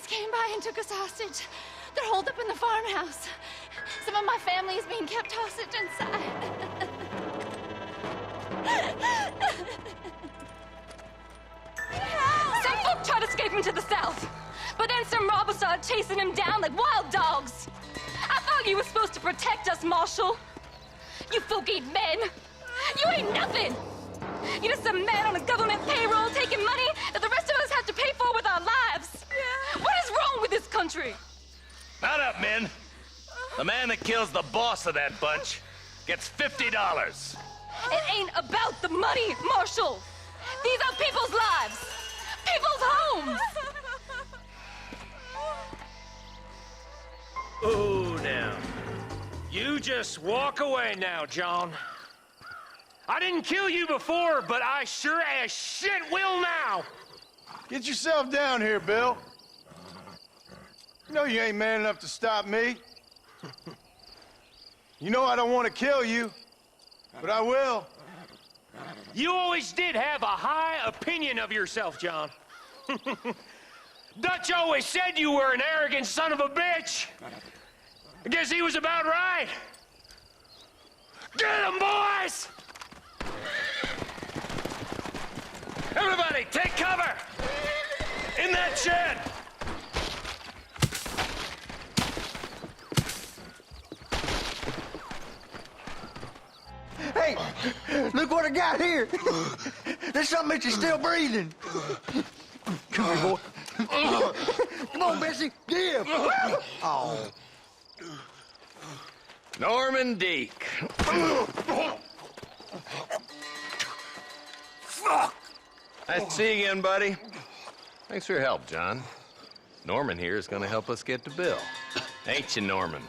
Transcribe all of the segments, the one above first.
guys came by and took us hostage. They're holed up in the farmhouse. Some of my family is being kept hostage inside. Some folk tried escaping to the south, but then some robbers started chasing him down like wild dogs. I thought you were supposed to protect us, Marshal. You folk ain't men. You ain't nothing. You're just a man on a government payroll taking money that the rest of us have to pay for with our lives. Yeah. What is wrong with this country? Mount up, men. The man that kills the boss of that bunch gets $50. It ain't about the money, Marshal. These are people's lives, people's homes. Oh, now. You just walk away now, John. I didn't kill you before, but I sure as shit will now. Get yourself down here, Bill. You know you ain't man enough to stop me. You know I don't want to kill you, but I will. You always did have a high opinion of yourself, John. Dutch always said you were an arrogant son of a bitch. I guess he was about right. Get him, boys! Everybody, take cover! In that shed! Hey, look what I got here. There's something that you're still breathing. Come here, boy. Come on, Bessie, give. Oh. Norman Deek. Fuck! Nice to see you again, buddy. Thanks for your help, John. Norman here is gonna help us get to Bill. Ain't you, Norman?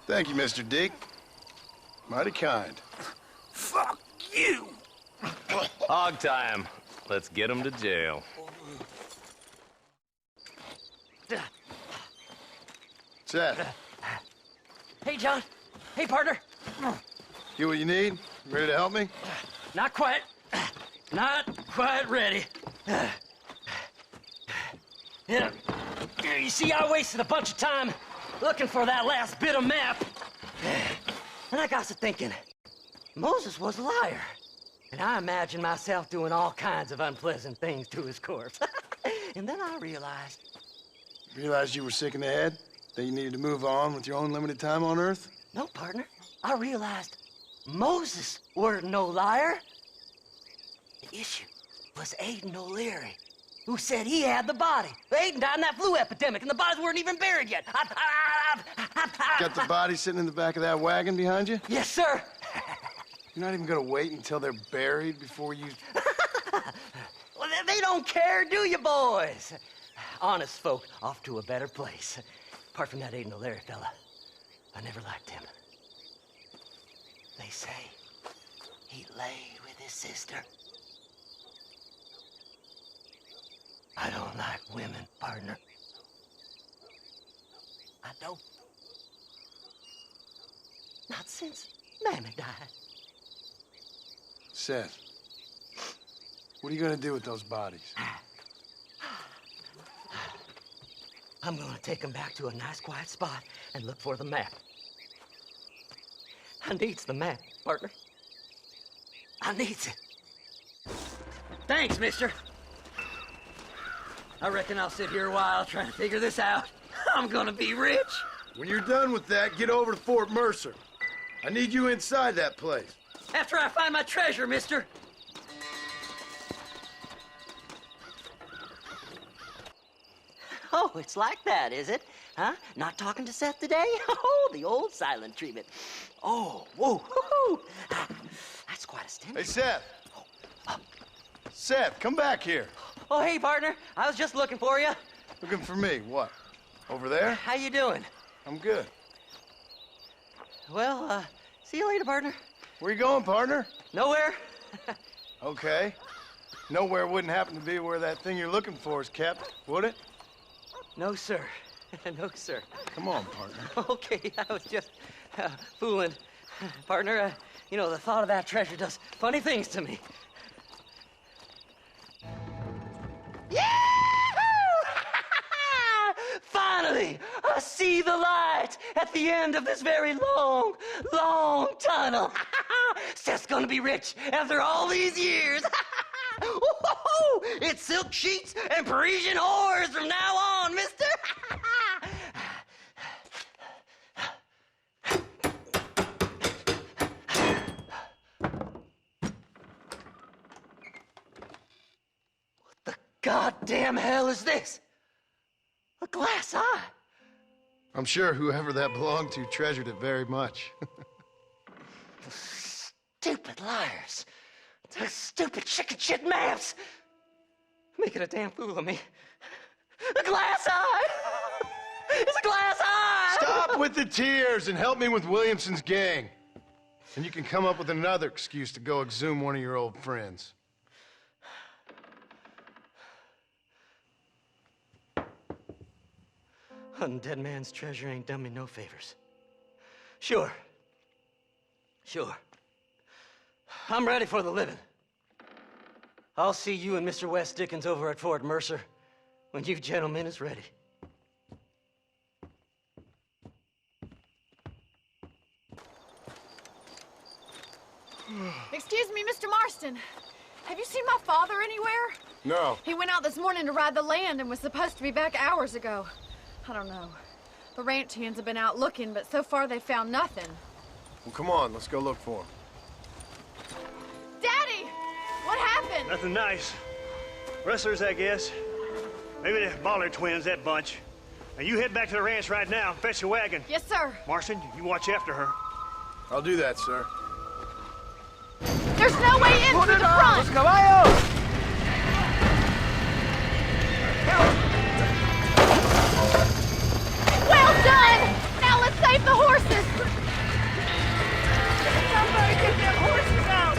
Thank you, Mr. Dick. Mighty kind. Fuck you! Hog time. Let's get him to jail. Seth, Hey, John. Hey, partner. get what you need? Ready to help me? Not quite. Not quite ready. Yeah. You see, I wasted a bunch of time looking for that last bit of map. And I got to thinking, Moses was a liar. And I imagined myself doing all kinds of unpleasant things to his corpse. And then I realized... Realized you were sick in the head? That you needed to move on with your own limited time on Earth? No, partner. I realized Moses weren't no liar. The issue was Aiden O'Leary, who said he had the body. Aiden died in that flu epidemic, and the bodies weren't even buried yet. Got the body sitting in the back of that wagon behind you? Yes, sir. You're not even gonna wait until they're buried before you... Well, they don't care, do you, boys? Honest folk off to a better place. Apart from that Aiden O'Leary fella, I never liked him. They say he lay with his sister. I don't like women, partner. I don't. Not since Mammy died. Seth, what are you gonna do with those bodies? I'm gonna take them back to a nice quiet spot and look for the map. I needs the map, partner. I needs it. Thanks, mister. I reckon I'll sit here a while trying to figure this out. I'm gonna be rich. When you're done with that, get over to Fort Mercer. I need you inside that place. After I find my treasure, mister. Oh, it's like that, is it? Huh? Not talking to Seth today? Oh, the old silent treatment. Oh, whoa, whoo-hoo. That's quite a stint. Hey, Seth. Seth, come back here. Oh, hey, partner. I was just looking for you. Looking for me, what? Over there? How you doing? I'm good. Well, see you later, partner. Where you going, partner? Nowhere. Okay. Nowhere wouldn't happen to be where that thing you're looking for is kept, would it? No, sir. No, sir. Come on, partner. Okay, I was just fooling. Partner, you know, the thought of that treasure does funny things to me. Yahoo! see the light at the end of this very long, long tunnel. Seth's gonna be rich after all these years. It's silk sheets and Parisian whores from now on, mister. What the goddamn hell is this? A glass eye. I'm sure whoever that belonged to treasured it very much. Stupid liars. Those stupid chicken shit maps. Making a damn fool of me. A glass eye! It's a glass eye! Stop with the tears and help me with Williamson's gang. And you can come up with another excuse to go exhume one of your old friends. Hunting dead man's treasure ain't done me no favors. Sure. I'm ready for the living. I'll see you and Mr. West Dickens over at Fort Mercer when you gentlemen is ready. Excuse me, Mr. Marston. Have you seen my father anywhere? No. He went out this morning to ride the land and was supposed to be back hours ago. I don't know. The ranch hands have been out looking, but so far they've found nothing. Well, come on, let's go look for him. Daddy! What happened? Nothing nice. Rustlers, I guess. Maybe the Bollard twins, that bunch. Now you head back to the ranch right now and fetch a wagon. Yes, sir. Marston, you watch after her. I'll do that, sir. There's no way in through the front! Well done! Now let's save the horses! Somebody get them horses out!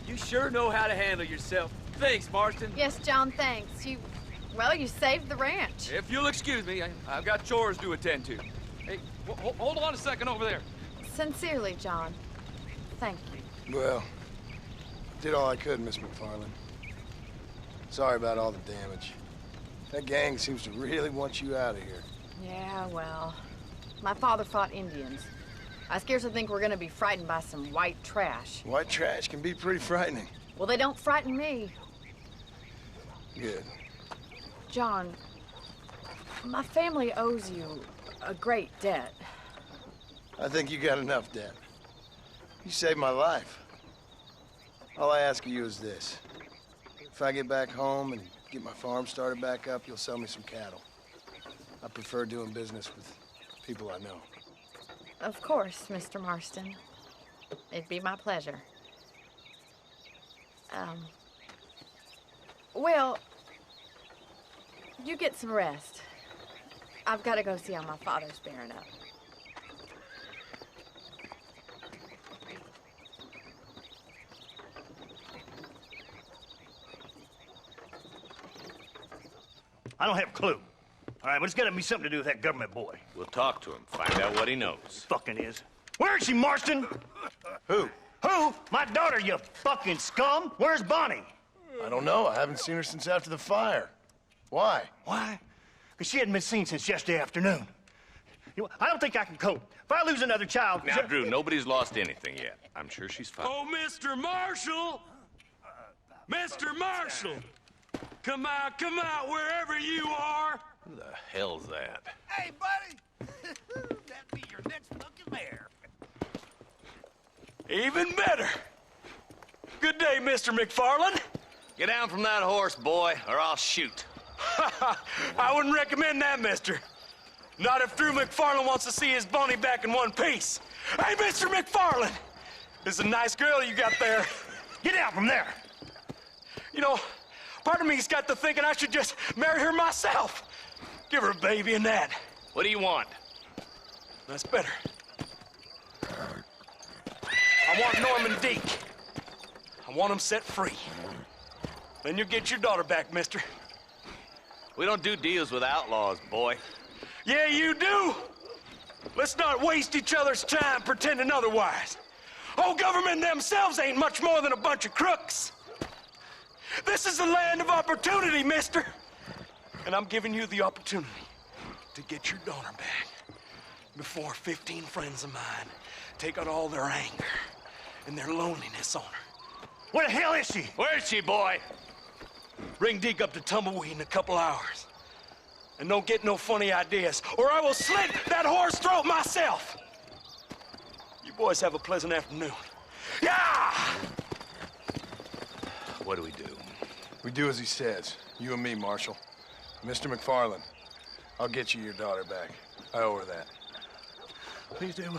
You sure know how to handle yourself. Thanks, Marston. Yes, John, thanks. You saved the ranch. If you'll excuse me, I've got chores to attend to. Hey, hold on a second over there. Sincerely, John. Thank you. Well, did all I could, Miss McFarland. Sorry about all the damage. That gang seems to really want you out of here. Yeah, well, my father fought Indians. I scarcely think we're gonna be frightened by some white trash. White trash can be pretty frightening. Well, they don't frighten me. Good. John, my family owes you a great debt. I think you got enough debt. You saved my life. All I ask of you is this. If I get back home and get my farm started back up, you'll sell me some cattle. I prefer doing business with people I know. Of course, Mr. Marston. It'd be my pleasure. Well, you get some rest. I've got to go see how my father's bearing up. I don't have a clue. All right, but it's got to be something to do with that government boy. We'll talk to him, find out what he knows. Fucking is. Where is she, Marston? Who? Who? My daughter, you fucking scum. Where's Bonnie? I don't know. I haven't seen her since after the fire. Why? Why? Because she hadn't been seen since yesterday afternoon. You know, I don't think I can cope. If I lose another child... Now, Drew, nobody's lost anything yet. I'm sure she's fine. Oh, Mr. Marshall! Mr. Marshall! Come out, wherever you are! Who the hell's that? Hey, buddy! That'd be your next fucking mayor. Even better! Good day, Mr. McFarland. Get down from that horse, boy, or I'll shoot. I wouldn't recommend that, mister. Not if Drew McFarland wants to see his Bonnie back in one piece. Hey, Mr. McFarland! This is a nice girl you got there. Get out from there! You know, part of me's got to thinking I should just marry her myself. Give her a baby and that. What do you want? That's better. I want Norman Deek. I want him set free. Then you'll get your daughter back, mister. We don't do deals with outlaws, boy. Yeah, you do. Let's not waste each other's time pretending otherwise. Old government themselves ain't much more than a bunch of crooks. This is the land of opportunity, mister. And I'm giving you the opportunity to get your daughter back before 15 friends of mine take out all their anger and their loneliness on her. Where the hell is she? Where is she, boy? Bring Deke up to Tumbleweed in a couple hours. And don't get no funny ideas, or I will slit that whore's throat myself. You boys have a pleasant afternoon. Yeah! What do we do? We do as he says. You and me, Marshal. Mr. McFarland, I'll get you your daughter back. I owe her that. Please do.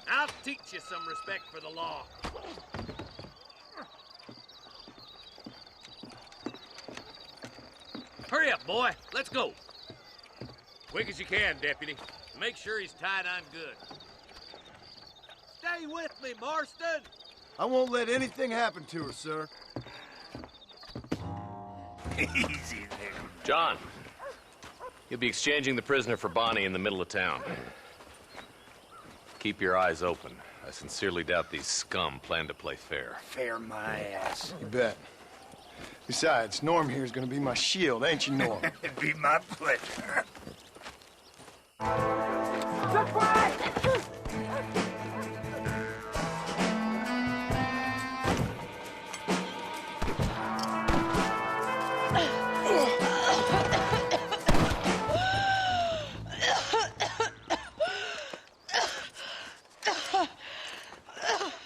I'll teach you some respect for the law. Hurry up, boy. Let's go. Quick as you can, Deputy. Make sure he's tied on good. Stay with me, Marston. I won't let anything happen to her, sir. Easy there. John, you'll be exchanging the prisoner for Bonnie in the middle of town. Keep your eyes open. I sincerely doubt these scum plan to play fair. Fair my ass. You bet. Besides, Norm here is gonna be my shield, ain't you, Norm? It'd be my pleasure.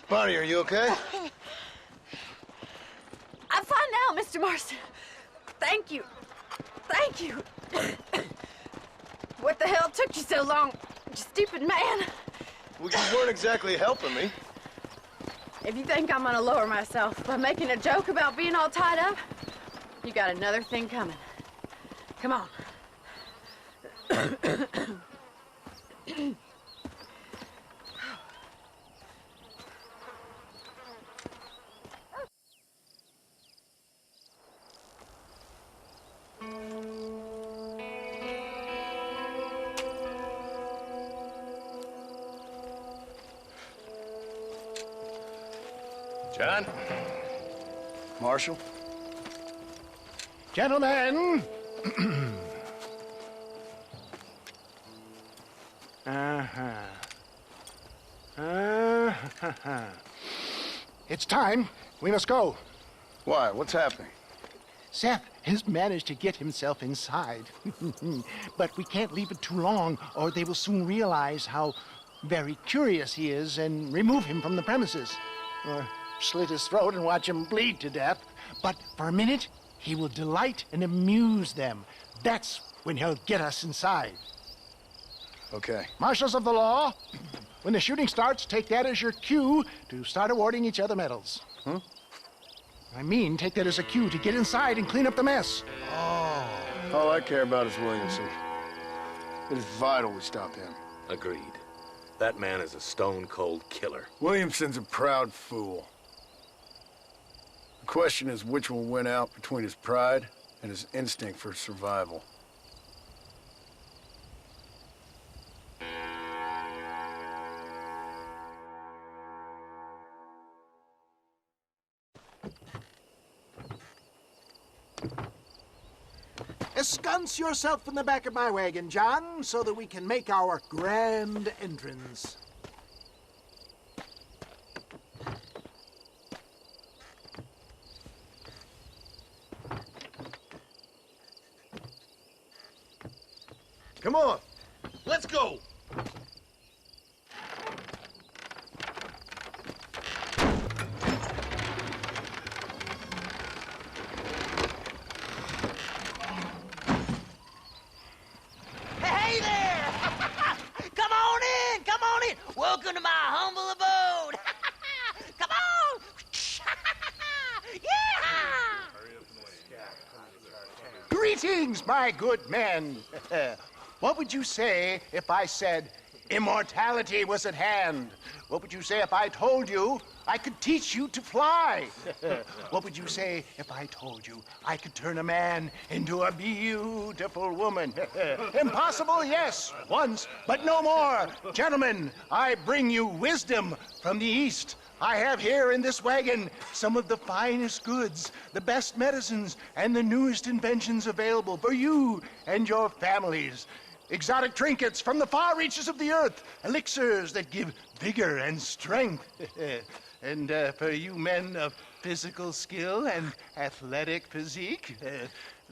Bonnie, are you okay? I'm fine now, Mr. Marston. Thank you. Thank you. What the hell took you so long, you stupid man? Well, you weren't exactly helping me. If you think I'm gonna lower myself by making a joke about being all tied up, you got another thing coming. Come on. John? Marshal? Gentlemen! It's time. We must go. Why? What's happening? Seth has managed to get himself inside. But we can't leave it too long, or they will soon realize how very curious he is and remove him from the premises. Or slit his throat and watch him bleed to death. But for a minute, he will delight and amuse them. That's when he'll get us inside. Okay. Marshals of the law, when the shooting starts, take that as your cue to start awarding each other medals. Huh? I mean, take that as a cue to get inside and clean up the mess. All I care about is Williamson. It is vital we stop him. Agreed. That man is a stone-cold killer. Williamson's a proud fool. The question is which will win out between his pride and his instinct for survival. Ensconce yourself in the back of my wagon, John, so that we can make our grand entrance. Come on. Let's go. Hey there! Come on in! Come on in! Welcome to my humble abode! Come on! Yeah! Greetings, my good men. What would you say if I said, Immortality was at hand. What would you say if I told you I could teach you to fly? What would you say if I told you I could turn a man into a beautiful woman? Impossible, yes, once, but no more. Gentlemen, I bring you wisdom from the East. I have here in this wagon some of the finest goods, the best medicines, and the newest inventions available for you and your families. Exotic trinkets from the far reaches of the earth, elixirs that give vigor and strength. And for you men of physical skill and athletic physique,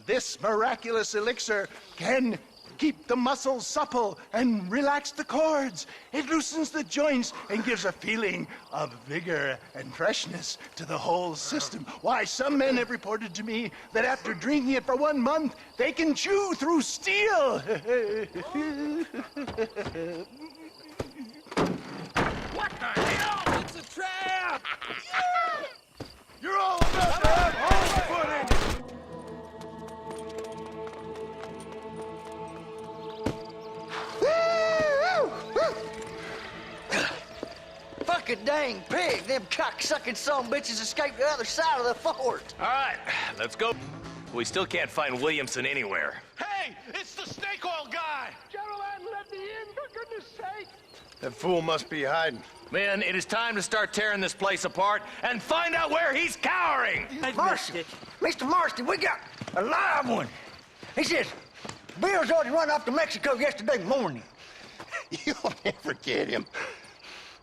this miraculous elixir can keep the muscles supple and relax the cords. It loosens the joints and gives a feeling of vigor and freshness to the whole system. Why, some men have reported to me that after drinking it for 1 month, they can chew through steel. What the hell? It's a trap! You're all about to have home footing! Fucking dang pig! Them cocksucking son bitches escaped the other side of the fort. All right, let's go. We still can't find Williamson anywhere. Hey, it's the snake oil guy! Gentlemen, let me in, for goodness sake! That fool must be hiding. Men, it is time to start tearing this place apart and find out where he's cowering! Marston, Mr. Marston, we got a live one. He says, Bill's already run off to Mexico yesterday morning. You'll never get him.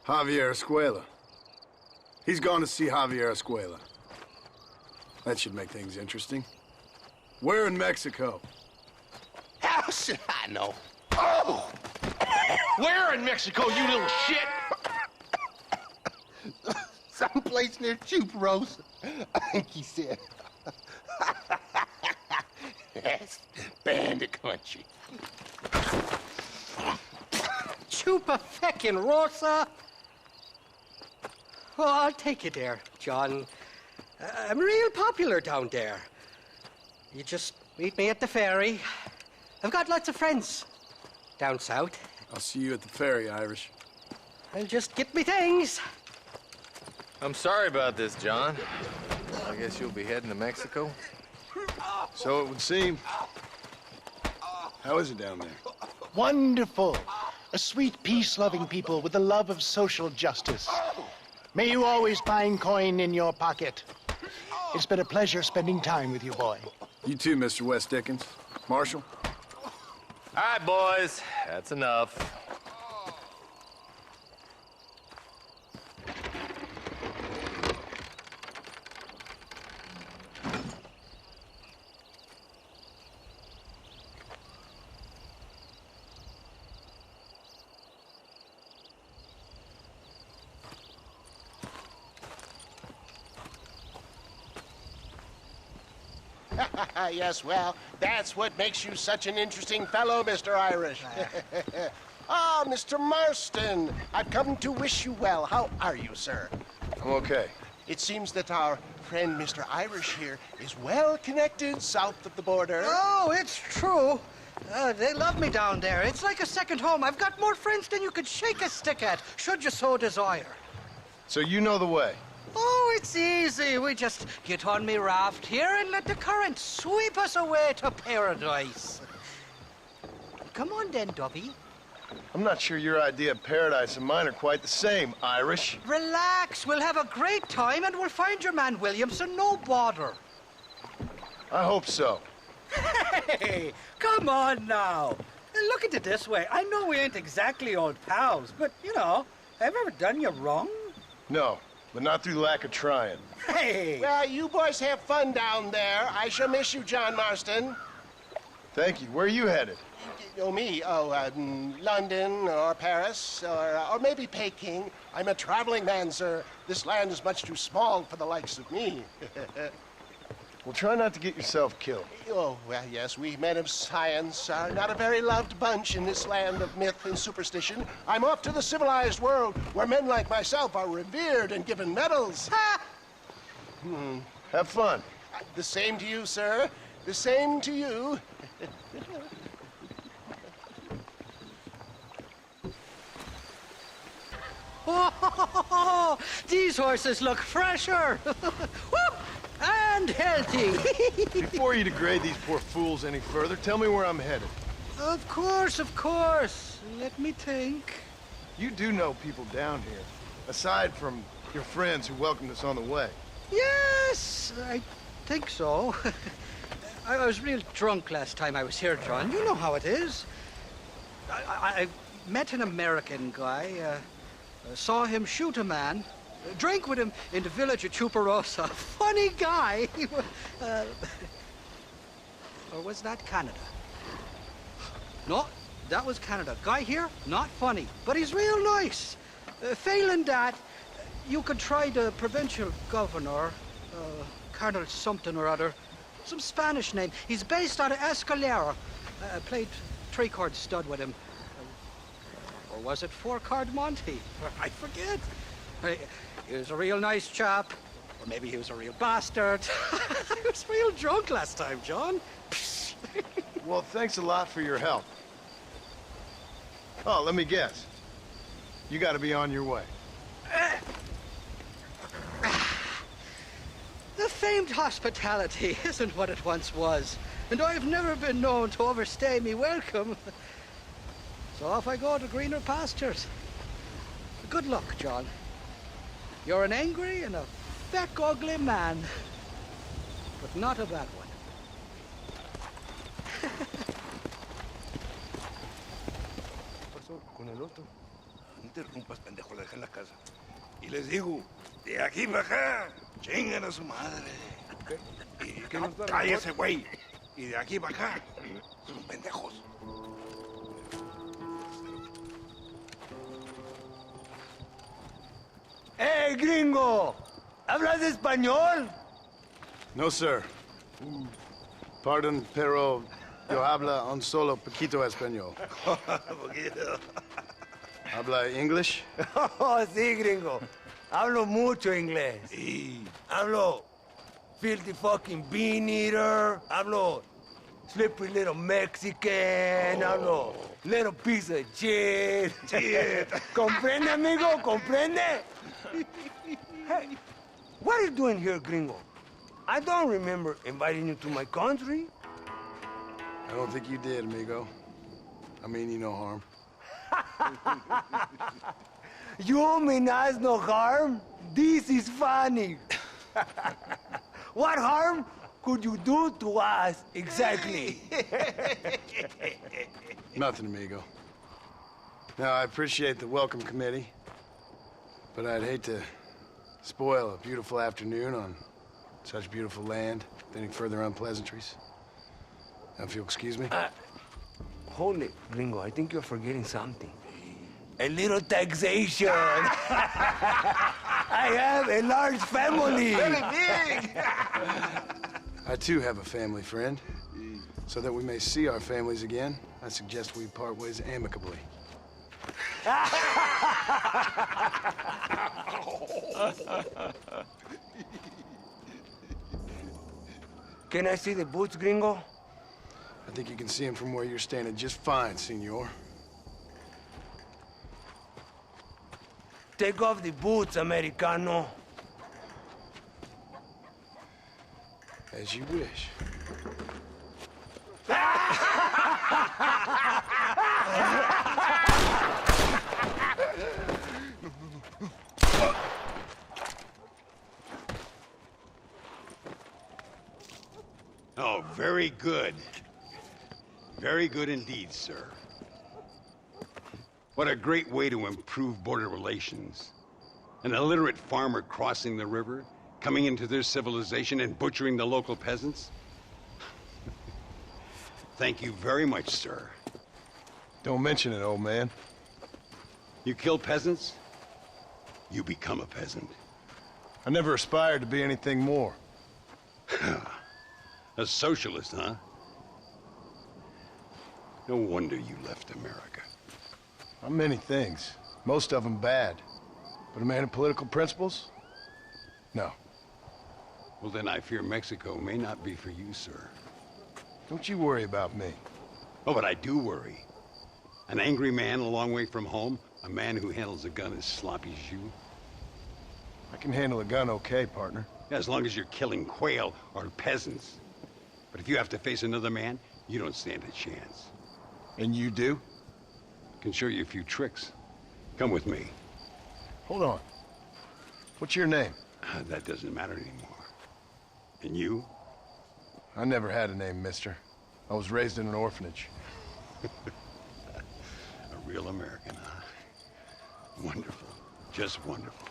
Javier Escuela. He's gone to see Javier Escuela. That should make things interesting. Where in Mexico? How should I know? Oh! Where in Mexico, you little shit? Someplace near Chuparosa, I think he said. That's bandit country. Chupa feckin' Rosa. Oh, I'll take you there, John. I'm real popular down there. You just meet me at the ferry. I've got lots of friends down south. I'll see you at the ferry, Irish. I'll just get me things. I'm sorry about this, John. I guess you'll be heading to Mexico? So it would seem. How is it down there? Wonderful. A sweet, peace-loving people with a love of social justice. May you always find coin in your pocket. It's been a pleasure spending time with you, boy. You too, Mr. West Dickens. Marshal? All right, boys. That's enough. Yes, well, that's what makes you such an interesting fellow, Mr. Irish. Ah, Mr. Marston, I've come to wish you well. How are you, sir? I'm okay. It seems that our friend Mr. Irish here is well connected south of the border. Oh, it's true. They love me down there. It's like a second home. I've got more friends than you could shake a stick at, should you so desire. So you know the way? Oh, it's easy. We just get on me raft here and let the current sweep us away to paradise. Come on then, Dubby. I'm not sure your idea of paradise and mine are quite the same, Irish. Relax. We'll have a great time and we'll find your man Williamson, no bother. I hope so. Hey, come on now. Look at it this way. I know we ain't exactly old pals, but, you know, have I ever done you wrong? No, but not through lack of trying. Hey! Well, you boys have fun down there. I shall miss you, John Marston. Thank you. Where are you headed? Oh, me? Oh, London or Paris or maybe Peking. I'm a traveling man, sir. This land is much too small for the likes of me. Well, try not to get yourself killed. Oh, well, yes, we men of science are not a very loved bunch in this land of myth and superstition. I'm off to the civilized world where men like myself are revered and given medals. Ha! Have fun. The same to you, sir. The same to you. Oh, these horses look fresher. Woo! And healthy. Before you degrade these poor fools any further, tell me where I'm headed. Of course, of course. Let me think. You do know people down here, aside from your friends who welcomed us on the way. Yes, I think so. I was real drunk last time I was here, John. You know how it is. I met an American guy, saw him shoot a man, drank with him in the village of Chuparosa. Funny guy. Or was that Canada? No, that was Canada. Guy here, not funny, but he's real nice. Failing that, you could try the provincial governor, Colonel something or other. Some Spanish name. He's based out of Escalera. I played three-card stud with him. Or was it four-card Monte? I forget. He was a real nice chap. Or maybe he was a real bastard. I was real drunk last time, John. Well, thanks a lot for your help. Oh, let me guess. You gotta be on your way. The famed hospitality isn't what it once was, and I've never been known to overstay me welcome. So off I go to greener pastures. Good luck, John. You're an angry and a feck ugly man, but not a bad one. Con el otro. No interrumpas, pendejo, deja en la casa. Y les digo, de aquí para acá, chingan a su madre. ¿Qué nos da? Cállese, güey. Y de aquí para acá, son pendejos. ¡Hey, gringo! ¿Hablas español? No, sir. Pardon, pero yo habla un solo poquito español. Poquito. ¿Habla English? Oh, sí, gringo. Hablo mucho inglés. Sí. Hablo filthy fucking bean eater. Hablo slippery little Mexican. Hablo little piece of shit. ¿Comprende, amigo? ¿Comprende? Hey, what are you doing here, gringo? I don't remember inviting you to my country. I don't think you did, amigo. I mean you no harm. You mean us no harm? This is funny. What harm could you do to us, exactly? Nothing, amigo. Now, I appreciate the welcome committee, but I'd hate to spoil a beautiful afternoon on such beautiful land with any further unpleasantries. Now, if you'll excuse me. Hold it, gringo. I think you're forgetting something. A little taxation. I have a large family. Very big. I, too, have a family friend. So that we may see our families again, I suggest we part ways amicably. Can I see the boots, gringo? I think you can see him from where you're standing just fine, senor. Take off the boots, Americano. As you wish. Oh, very good. Very good indeed, sir. What a great way to improve border relations. An illiterate farmer crossing the river, coming into their civilization and butchering the local peasants? Thank you very much, sir. Don't mention it, old man. You kill peasants, you become a peasant. I never aspired to be anything more. A socialist, huh? No wonder you left America. I'm many things. Most of them bad. But a man of political principles? No. Well, then I fear Mexico may not be for you, sir. Don't you worry about me. Oh, but I do worry. An angry man a long way from home? A man who handles a gun as sloppy as you? I can handle a gun okay, partner. Yeah, as long as you're killing quail or peasants. But if you have to face another man, you don't stand a chance. And you do? Can show you a few tricks. Come with me. Hold on. What's your name? That doesn't matter anymore. And you? I never had a name, mister. I was raised in an orphanage. A real American, huh? Wonderful. Just wonderful.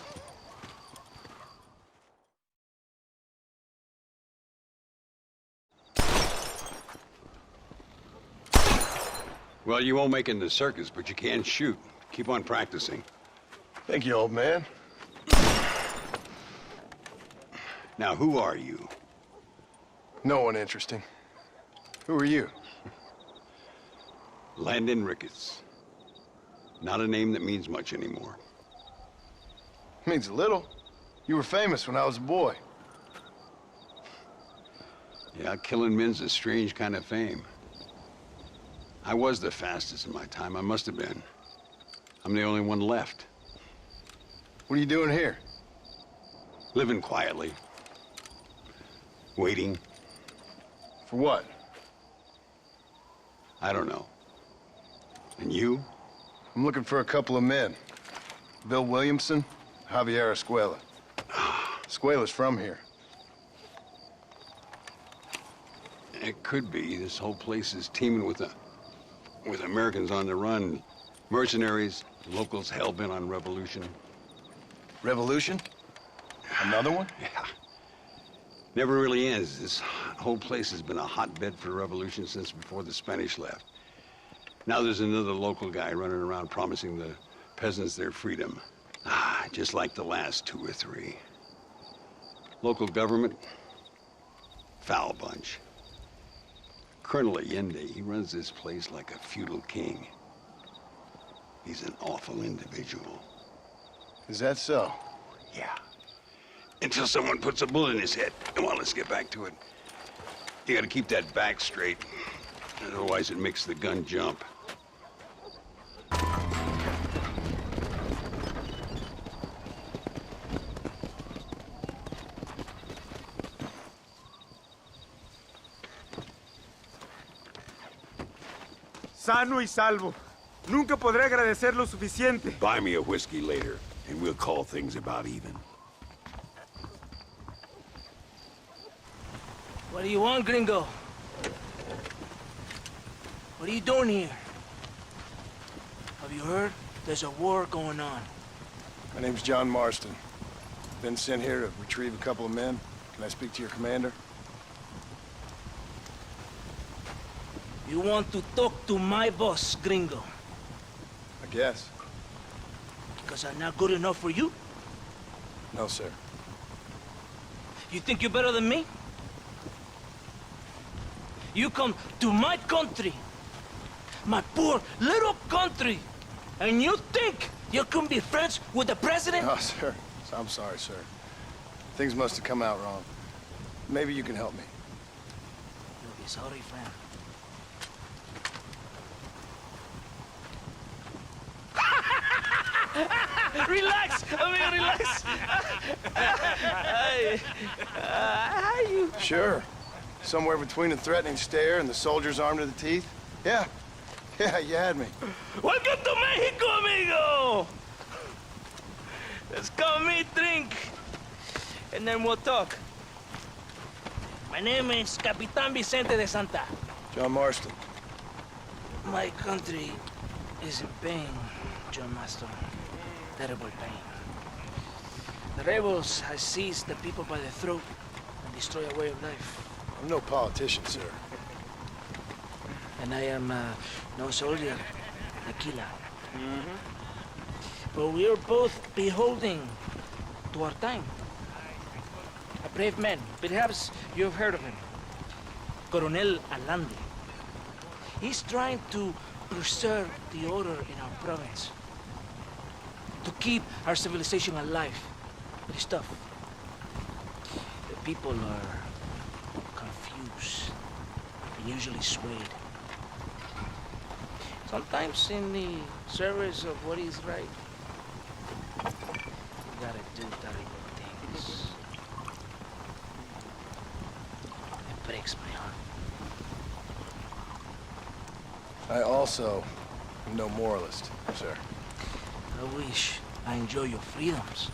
Well, you won't make it in the circus, but you can shoot. Keep on practicing. Thank you, old man. Now, who are you? No one interesting. Who are you? Landon Ricketts. Not a name that means much anymore. Means a little. You were famous when I was a boy. Yeah, killing men's a strange kind of fame. I was the fastest in my time. I must have been. I'm the only one left. What are you doing here? Living quietly. Waiting. For what? I don't know. And you? I'm looking for a couple of men. Bill Williamson, Javier Escuela. Escuela's from here. It could be. This whole place is teeming with Americans on the run. Mercenaries, locals hell-bent on revolution. Revolution? Another one? Yeah. Never really ends. This whole place has been a hotbed for revolution since before the Spanish left. Now there's another local guy running around promising the peasants their freedom. Just like the last 2 or 3. Local government, foul bunch. Colonel Allende, he runs this place like a feudal king. He's an awful individual. Is that so? Yeah. Until someone puts a bullet in his head. Come on, let's get back to it. You gotta keep that back straight. Otherwise it makes the gun jump. Sano y salvo. Nunca podré agradecer lo suficiente. Buy me a whiskey later, and we'll call things about even. What do you want, gringo? What are you doing here? Have you heard? There's a war going on. My name's John Marston. Been sent here to retrieve a couple of men. Can I speak to your commander? You want to talk to my boss, gringo? I guess. Because I'm not good enough for you? No, sir. You think you're better than me? You come to my country, my poor little country, and you think you can be friends with the president? No, sir. I'm sorry, sir. Things must have come out wrong. Maybe you can help me. You'll be sorry, friend. Relax, amigo, relax. How you? Sure. Somewhere between a threatening stare and the soldier's armed to the teeth? Yeah. Yeah, you had me. Welcome to Mexico, amigo! Let's come eat, drink, and then we'll talk. My name is Capitan Vicente de Santa. John Marston. My country is in pain, John Marston. Terrible pain. The rebels have seized the people by the throat and destroy a way of life. I'm no politician, sir. And I am no soldier, Aquila. But we are both beholding to our time. A brave man, perhaps you've heard of him. Coronel Allende. He's trying to preserve the order in our province. To keep our civilization alive. But it's tough. The people are confused and usually swayed. Sometimes in the service of what is right, you gotta do terrible things. It breaks my heart. I also am no moralist, sir. I wish I enjoy your freedoms,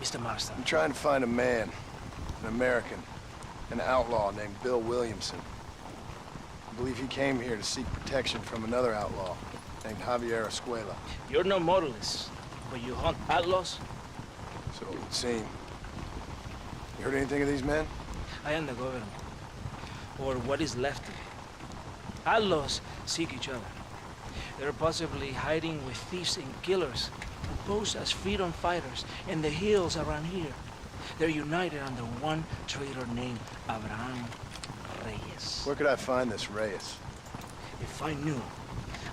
Mr. Marston. I'm trying to find a man, an American, an outlaw named Bill Williamson. I believe he came here to seek protection from another outlaw named Javier Escuela. You're no moralist, but you hunt outlaws? So it would seem. You heard anything of these men? I am the government, or what is left of it. Outlaws seek each other. They're possibly hiding with thieves and killers who pose as freedom fighters in the hills around here. They're united under one traitor named Abraham Reyes. Where could I find this Reyes? If I knew,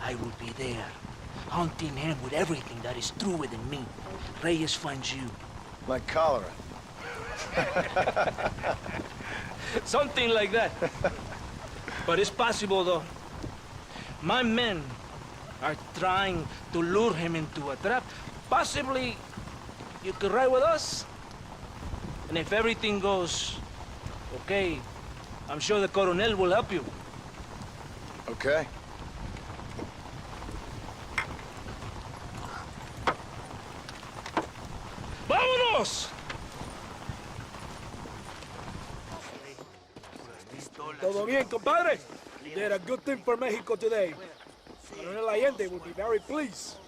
I would be there, hunting him with everything that is true within me. Reyes finds you. Like cholera. Something like that. But it's possible, though. My men are trying to lure him into a trap. Possibly, you could ride with us. And if everything goes okay, I'm sure the Coronel will help you. Okay. ¡Vámonos! Todo bien, compadre? You did a good thing for Mexico today. Coronel Allende will be very pleased.